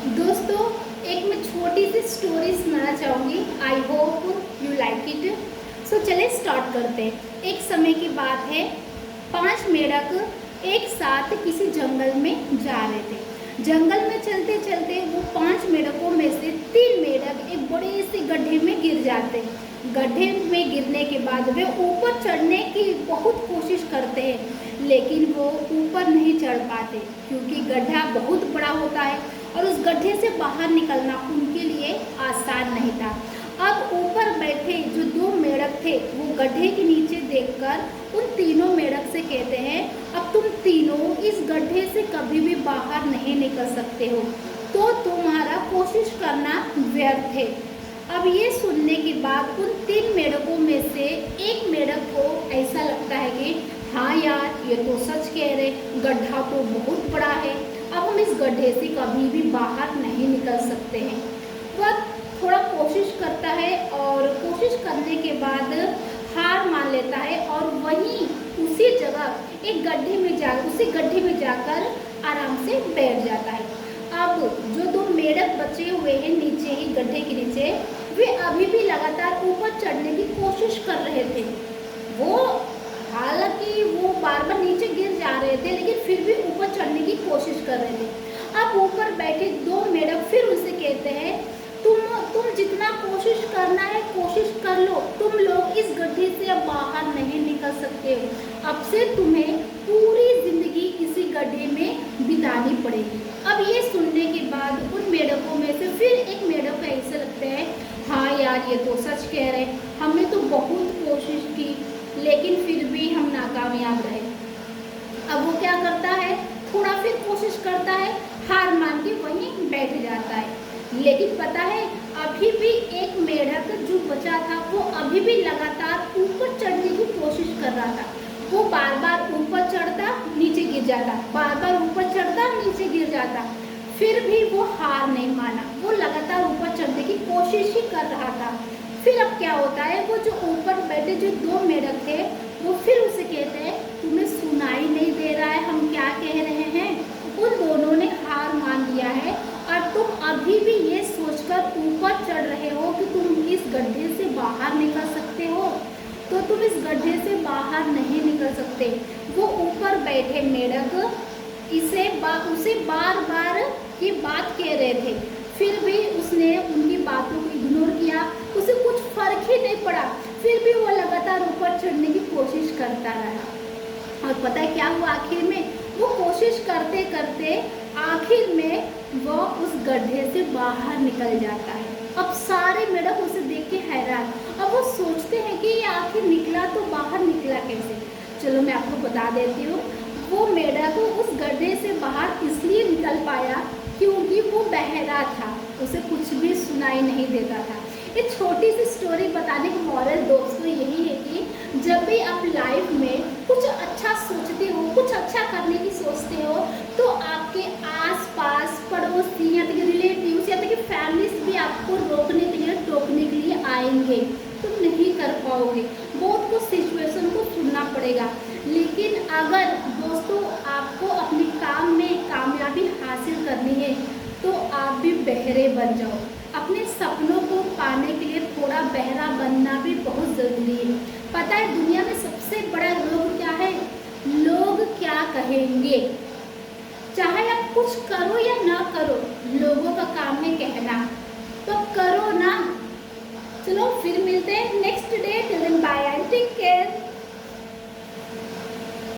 दोस्तों, एक मैं छोटी सी स्टोरी सुनाना चाहूँगी। I hope you like it. So चले स्टार्ट करते हैं। एक समय की बात है, 5 मेढक एक साथ किसी जंगल में जा रहे थे। जंगल में चलते चलते वो 5 मेढकों में से 3 मेढक एक बड़े से गड्ढे में गिर जाते हैं। गड्ढे में गिरने के बाद वे ऊपर चढ़ने की बहुत कोशिश करते हैं, लेकिन वो ऊपर नहीं चढ़ पाते क्योंकि गड्ढा बहुत बड़ा होता है और उस गड्ढे से बाहर निकलना उनके लिए आसान नहीं था। अब ऊपर बैठे जो 2 मेढक थे वो गड्ढे के नीचे देखकर उन तीनों मेढक से कहते हैं, अब तुम तीनों इस गड्ढे से कभी भी बाहर नहीं निकल सकते हो, तो तुम्हारा कोशिश करना व्यर्थ है। अब ये सुनने के बाद उन 3 मेढकों में से एक मेढक को ऐसा लगता है कि हाँ यार, ये तो सच कह रहे, गड्ढा तो बहुत बड़ा है, अब हम इस गड्ढे से कभी भी बाहर नहीं निकल सकते हैं। वह थोड़ा कोशिश करता है और कोशिश करने के बाद हार मान लेता है और वहीं उसी जगह एक गड्ढे में जाकर आराम से बैठ जाता है। अब जो 2 मेढक बचे हुए हैं नीचे ही गड्ढे के नीचे, वे अभी भी लगातार ऊपर चढ़ने की कोशिश कर रहे थे। हालांकि वो बार बार नीचे गिर जा रहे थे, लेकिन फिर भी ऊपर चढ़ने की कोशिश कर रहे थे। अब ऊपर बैठे 2 मेढक फिर उनसे कहते हैं, तुम जितना कोशिश करना है कोशिश कर लो, तुम लोग इस गड्ढे से अब बाहर नहीं निकल सकते हो। अब से तुम्हें पूरी जिंदगी इसी गड्ढे में बितानी पड़ेगी। अब ये सुनने के बाद उन मेढकों में से फिर एक मेढक को ऐसा लगता है, हाँ यार, ये तो सच कह रहे, हमने तो बहुत कोशिश की लेकिन फिर भी हम नाकामयाब रहे। अब वो क्या करता है, थोड़ा फिर कोशिश करता है, हार मान के वहीं बैठ जाता है। लेकिन पता है, अभी भी एक मेढक जो बचा था वो अभी भी लगातार ऊपर चढ़ने की कोशिश कर रहा था। वो बार बार ऊपर चढ़ता, नीचे गिर जाता, बार बार ऊपर चढ़ता, नीचे गिर जाता, फिर भी वो हार नहीं माना। वो लगातार ऊपर चढ़ने की कोशिश ही कर रहा था। फिर अब क्या होता है, वो जो ऊपर बैठे जो 2 मेढक थे वो फिर उसे कहते हैं, तुम्हें सुनाई नहीं दे रहा है हम क्या कह रहे हैं? उन दोनों ने हार मान लिया है और तुम अभी भी ये सोचकर ऊपर चढ़ रहे हो कि तुम इस गड्ढे से बाहर निकल सकते हो, तो तुम इस गड्ढे से बाहर नहीं निकल सकते। वो ऊपर बैठे मेढक उसे बार बार ये बात कह रहे थे, फिर भी उसने उनकी बातों को इग्नोर किया, उसे कुछ फर्क ही नहीं पड़ा, फिर भी वो लगातार ऊपर चढ़ने की कोशिश करता रहा। और पता है क्या हुआ आखिर में? वो कोशिश करते करते आखिर में वो उस गड्ढे से बाहर निकल जाता है। अब सारे मेढक उसे देख के हैरान। अब वो सोचते हैं कि ये आखिर निकला तो बाहर निकला कैसे? चलो मैं आपको बता देती हूँ। वो मेढक उस गड्ढे से बाहर इसलिए निकल पाया क्योंकि वो बहरा था, उसे कुछ भी सुनाई नहीं देता था। ये छोटी सी स्टोरी बताने का मॉरल दोस्तों यही है कि जब भी आप लाइफ में कुछ अच्छा सोचते हो, कुछ अच्छा करने की सोचते हो, तो आपके आसपास पड़ोसी या तक रिलेटिव्स या तक फैमिलीज भी आपको रोकने के लिए, टोकने के लिए आएंगे। तुम नहीं कर पाओगे, बहुत कुछ सिचुएशन को सुनना पड़ेगा। लेकिन अगर दोस्तों आपको अपने काम में कामयाबी हासिल करनी है तो आप भी बहरे बन जाओ। अपने सपनों को पाने के लिए थोड़ा बहरा बनना भी बहुत ज़रूरी है। पता है दुनिया में सबसे बड़ा रोग क्या है? लोग क्या कहेंगे। चाहे आप कुछ करो या ना करो, लोगों का काम है कहना, तो करो ना। चलो फिर मिलते हैं next day. Till then bye and take